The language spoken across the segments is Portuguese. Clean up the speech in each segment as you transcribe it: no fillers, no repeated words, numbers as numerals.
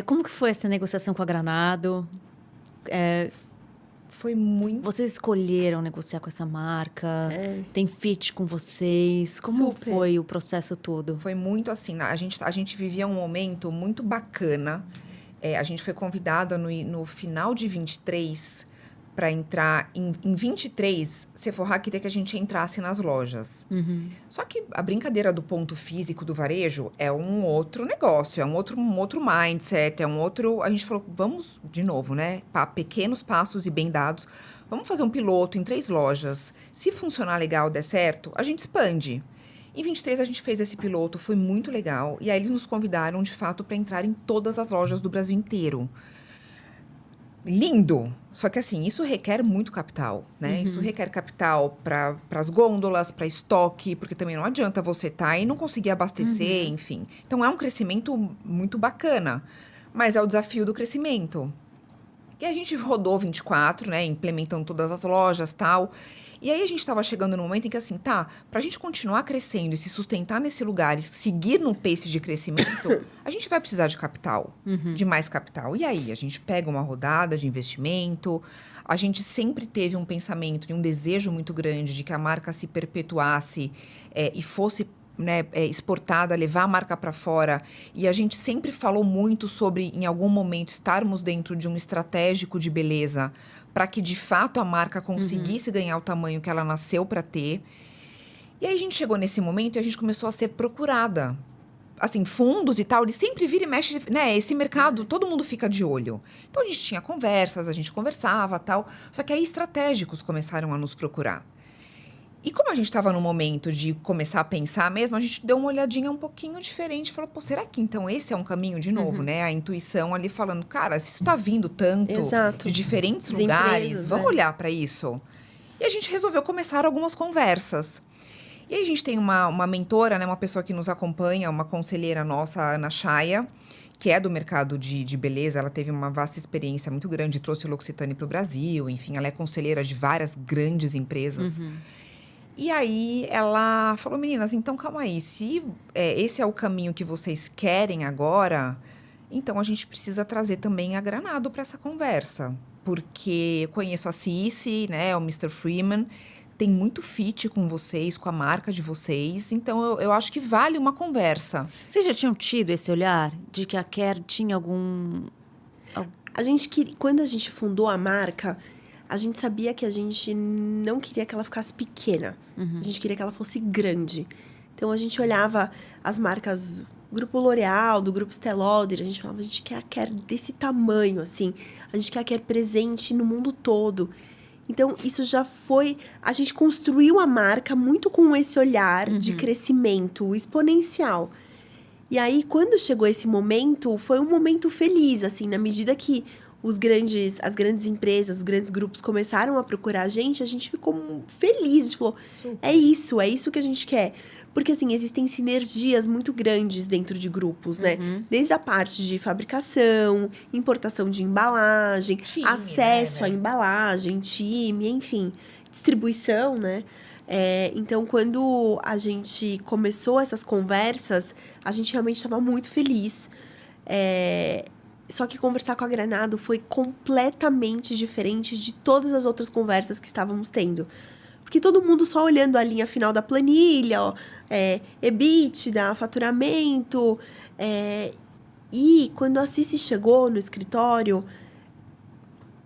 Como que foi essa negociação com a Granado? Foi muito Vocês escolheram negociar com essa marca? Tem fit com vocês? Como Super. foi o processo todo? Foi muito assim, a gente vivia um momento muito bacana. A gente foi convidada no final de 23 para entrar em 23. Sephora queria que a gente entrasse nas lojas. Só que a brincadeira do ponto físico do varejo é um outro negócio, é um outro mindset, é um outro. A gente falou, vamos de novo, né? Pequenos passos e bem dados. Vamos fazer um piloto em 3 lojas. Se funcionar legal, der certo, a gente expande. Em 23 a gente fez esse piloto, foi muito legal. E aí eles nos convidaram, de fato, para entrar em todas as lojas do Brasil inteiro. Lindo! Só que assim, isso requer muito capital, né? Isso requer capital para as gôndolas, para estoque, porque também não adianta você estar e não conseguir abastecer, enfim. Então é um crescimento muito bacana, mas é o desafio do crescimento. E a gente rodou 24, né? Implementando todas as lojas e tal. E aí a gente estava chegando no momento em que assim, para a gente continuar crescendo e se sustentar nesse lugar e seguir no pace de crescimento, a gente vai precisar de capital, de mais capital. E aí a gente pega uma rodada de investimento, a gente sempre teve um pensamento e um desejo muito grande de que a marca se perpetuasse e fosse, né, exportada, levar a marca para fora. E a gente sempre falou muito sobre, em algum momento, estarmos dentro de um estratégico de beleza para que, de fato, a marca conseguisse ganhar o tamanho que ela nasceu para ter. E aí a gente chegou nesse momento e a gente começou a ser procurada. Assim, fundos e tal, eles sempre viram e mexem, né? Esse mercado, todo mundo fica de olho. Então, a gente tinha conversas, a gente conversava, tal. Só que aí estratégicos começaram a nos procurar. E como a gente estava no momento de começar a pensar mesmo, a gente deu uma olhadinha um pouquinho diferente. Falou, pô, será que então esse é um caminho de novo, né? A intuição ali falando, cara, se isso tá vindo tanto Exato. de diferentes As lugares, empresas, vamos né? olhar para isso. E a gente resolveu começar algumas conversas. E aí a gente tem uma mentora, né? Uma pessoa que nos acompanha, uma conselheira nossa, a Ana Chaya, que é do mercado de beleza. Ela teve uma vasta experiência muito grande, trouxe L'Occitane para o Brasil. Enfim, ela é conselheira de várias grandes empresas. E aí, ela falou, meninas, então calma aí. Se esse é o caminho que vocês querem agora, então a gente precisa trazer também a Granado para essa conversa. Porque eu conheço a Cici, né, o Mr. Freeman, tem muito fit com vocês, com a marca de vocês. Então, eu acho que vale uma conversa. Vocês já tinham tido esse olhar de que a Care tinha Quando a gente fundou a marca, a gente sabia que a gente não queria que ela ficasse pequena. A gente queria que ela fosse grande. Então, a gente olhava as marcas do Grupo L'Oréal, do Grupo Estée Lauder, a gente falava, a gente quer a Care desse tamanho, assim. A gente quer a Care presente no mundo todo. Então, isso já foi... A gente construiu a marca muito com esse olhar de crescimento exponencial. E aí, quando chegou esse momento, foi um momento feliz, assim, na medida que as grandes empresas, os grandes grupos começaram a procurar a gente ficou feliz. A gente falou, é isso que a gente quer. Porque, assim, existem sinergias muito grandes dentro de grupos, né? Desde a parte de fabricação, importação de embalagem, Time, acesso né? à embalagem, time, enfim, distribuição, né? Então, quando a gente começou essas conversas, a gente realmente estava muito feliz. Só que conversar com a Granado foi completamente diferente de todas as outras conversas que estávamos tendo. Porque todo mundo só olhando a linha final da planilha, EBITDA, faturamento. E quando a Cici chegou no escritório,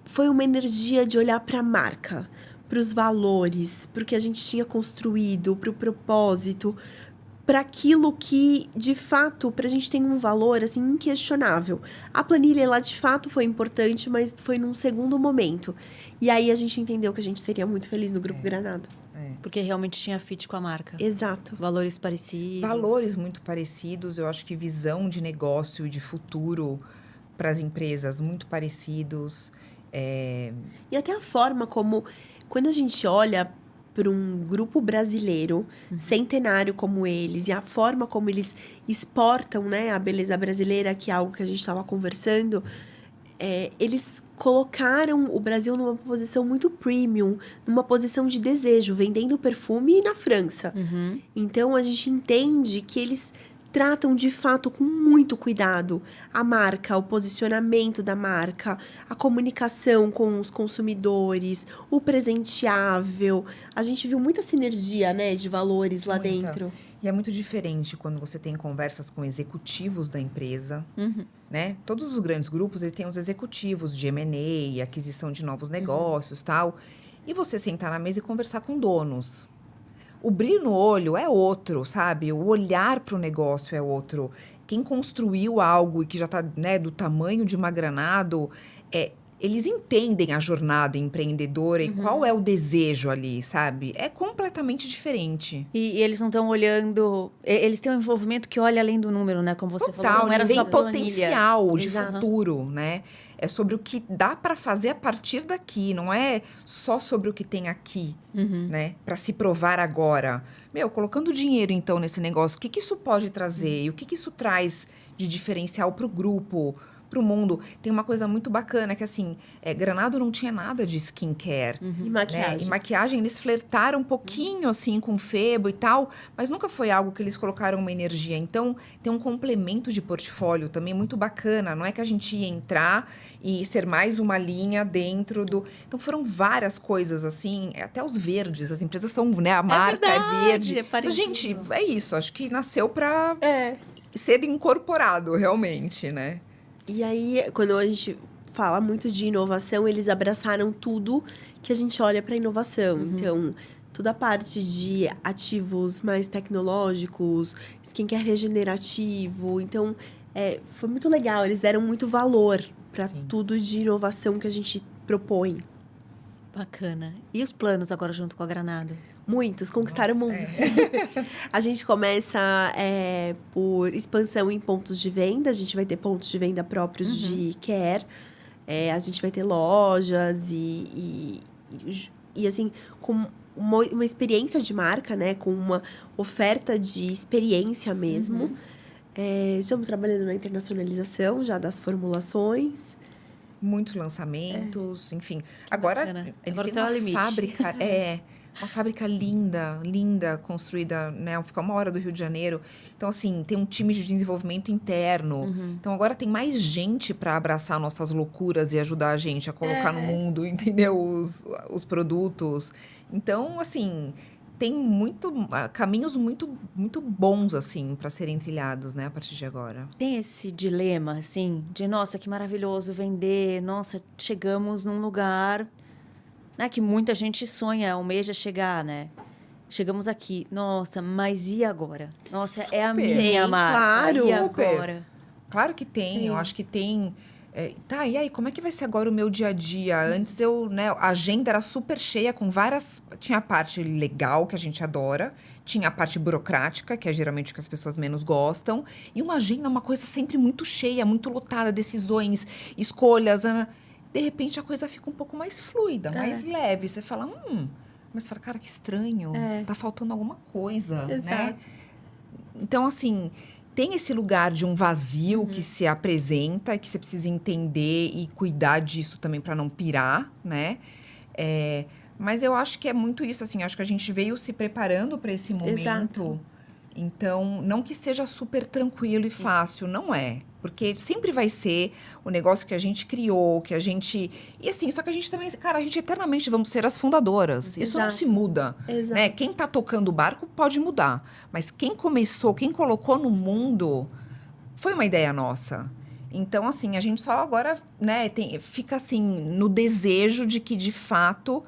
foi uma energia de olhar para a marca, para os valores, para o que a gente tinha construído, para o propósito, para aquilo que, de fato, para a gente tem um valor, assim, inquestionável. A planilha, ela, de fato, foi importante, mas foi num segundo momento. E aí, a gente entendeu que a gente seria muito feliz no Grupo Granado. Porque realmente tinha fit com a marca. Exato. Valores parecidos. Valores muito parecidos. Eu acho que visão de negócio e de futuro para as empresas muito parecidos. E até a forma como, quando a gente olha para um grupo brasileiro centenário como eles, e a forma como eles exportam, né, a beleza brasileira, que é algo que a gente estava conversando, eles colocaram o Brasil numa posição muito premium, numa posição de desejo, vendendo perfume na França. Então, a gente entende que eles tratam de fato com muito cuidado a marca, o posicionamento da marca, a comunicação com os consumidores, o presenteável. A gente viu muita sinergia, né, de valores lá Muita. dentro. E é muito diferente quando você tem conversas com executivos da empresa, né? Todos os grandes grupos, ele tem os executivos de M&A, aquisição de novos negócios, tal. E você sentar na mesa e conversar com donos. O brilho no olho é outro, sabe? O olhar para o negócio é outro. Quem construiu algo e que já está, né, do tamanho de uma Granado, eles entendem a jornada empreendedora e qual é o desejo ali, sabe? É completamente diferente. E eles não estão olhando... Eles têm um envolvimento que olha além do número, né? Como você falou, Total, não era eles só veem planilha. potencial de Exato. futuro, né? É sobre o que dá para fazer a partir daqui, não é só sobre o que tem aqui, né? Para se provar agora. Colocando dinheiro, então, nesse negócio, o que isso pode trazer? E o que isso traz de diferencial para o grupo, para o mundo? Tem uma coisa muito bacana, que assim, Granado não tinha nada de skincare. E Né? maquiagem. E maquiagem, eles flertaram um pouquinho, assim, com Febo e tal, mas nunca foi algo que eles colocaram uma energia. Então, tem um complemento de portfólio também muito bacana. Não é que a gente ia entrar e ser mais uma linha dentro do... Então, foram várias coisas, assim, até os verdes. As empresas são, né? A marca verdade, é verde. é parecido. Gente, é isso. Acho que nasceu pra É. ser incorporado, realmente, né? E aí, quando a gente fala muito de inovação, eles abraçaram tudo que a gente olha para inovação. Então, toda a parte de ativos mais tecnológicos, skincare regenerativo. Então, foi muito legal. Eles deram muito valor para tudo de inovação que a gente propõe. Bacana. E os planos agora junto com a Granado? Muitos, conquistar o mundo. A gente começa por expansão em pontos de venda. A gente vai ter pontos de venda próprios de care. A gente vai ter lojas e assim, com uma experiência de marca, né? Com uma oferta de experiência mesmo. Estamos trabalhando na internacionalização já das formulações. Muitos lançamentos, enfim. Agora, bacana. eles Agora o têm céu é o uma limite. fábrica, uma fábrica linda, linda, construída, né? Fica 1 hora do Rio de Janeiro. Então, assim, tem um time de desenvolvimento interno. Então, agora tem mais gente para abraçar nossas loucuras e ajudar a gente a colocar no mundo, entendeu? Os produtos. Então, assim, tem caminhos muito, muito bons, assim, para serem trilhados, né? A partir de agora. Tem esse dilema, assim, de nossa, que maravilhoso vender, nossa, chegamos num lugar, né, que muita gente sonha, almeja chegar, né? Chegamos aqui, nossa, mas e agora? Nossa, é a Super. minha marca, Claro. e Super. agora? Claro que tem, eu acho que tem. Tá, e aí, como é que vai ser agora o meu dia a dia? Antes a agenda era super cheia com várias. Tinha a parte legal, que a gente adora, tinha a parte burocrática, que é geralmente o que as pessoas menos gostam, e uma agenda é uma coisa sempre muito cheia, muito lotada, decisões, escolhas. De repente a coisa fica um pouco mais fluida, mais leve. Você fala, mas fala, cara, que estranho, tá faltando alguma coisa, né? Exato. Então, assim, tem esse lugar de um vazio que se apresenta, que você precisa entender e cuidar disso também para não pirar, né? Mas eu acho que é muito isso, assim, acho que a gente veio se preparando para esse momento. Exato. Então, não que seja super tranquilo e fácil, não é. Porque sempre vai ser o negócio que a gente criou, que a gente... E assim, só que a gente também... Cara, a gente eternamente vamos ser as fundadoras. Isso não Exato. se muda. Exato. Né? Quem tá tocando o barco pode mudar. Mas quem começou, quem colocou no mundo, foi uma ideia nossa. Então, assim, a gente só agora, né, fica assim, no desejo de que, de fato...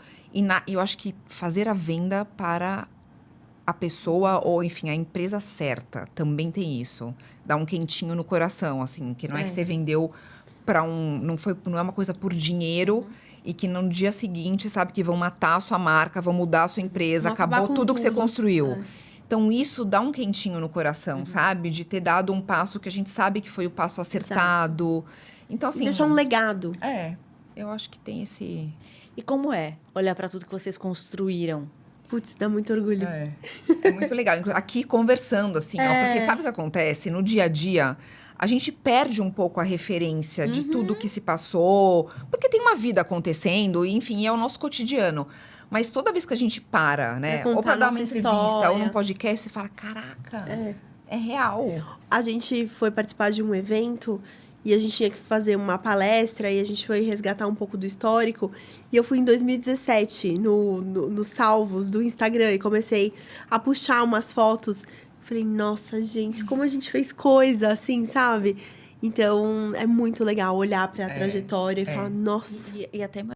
eu acho que fazer a venda para a pessoa ou, enfim, a empresa certa também tem isso. Dá um quentinho no coração, assim, que não é que você vendeu para não é uma coisa por dinheiro e que no dia seguinte sabe que vão matar a sua marca, vão mudar a sua empresa, Vão acabar acabou com tudo que você tudo. construiu. Então, isso dá um quentinho no coração, sabe? De ter dado um passo que a gente sabe que foi o passo acertado. Então, assim... Deixar um legado. Eu acho que tem esse... E como é olhar para tudo que vocês construíram? Putz, dá muito orgulho. É muito legal. Aqui conversando, assim, ó, porque sabe o que acontece? No dia a dia, a gente perde um pouco a referência de tudo que se passou, porque tem uma vida acontecendo, e, enfim, é o nosso cotidiano. Mas toda vez que a gente para, né? Pra contar Ou para dar uma nossa entrevista, história. ou num podcast, você fala, caraca, É real. A gente foi participar de um evento e a gente tinha que fazer uma palestra e a gente foi resgatar um pouco do histórico. E eu fui em 2017 nos salvos do Instagram e comecei a puxar umas fotos. Falei, nossa, gente, como a gente fez coisa assim, sabe? Então, é muito legal olhar para a trajetória e falar, nossa. E até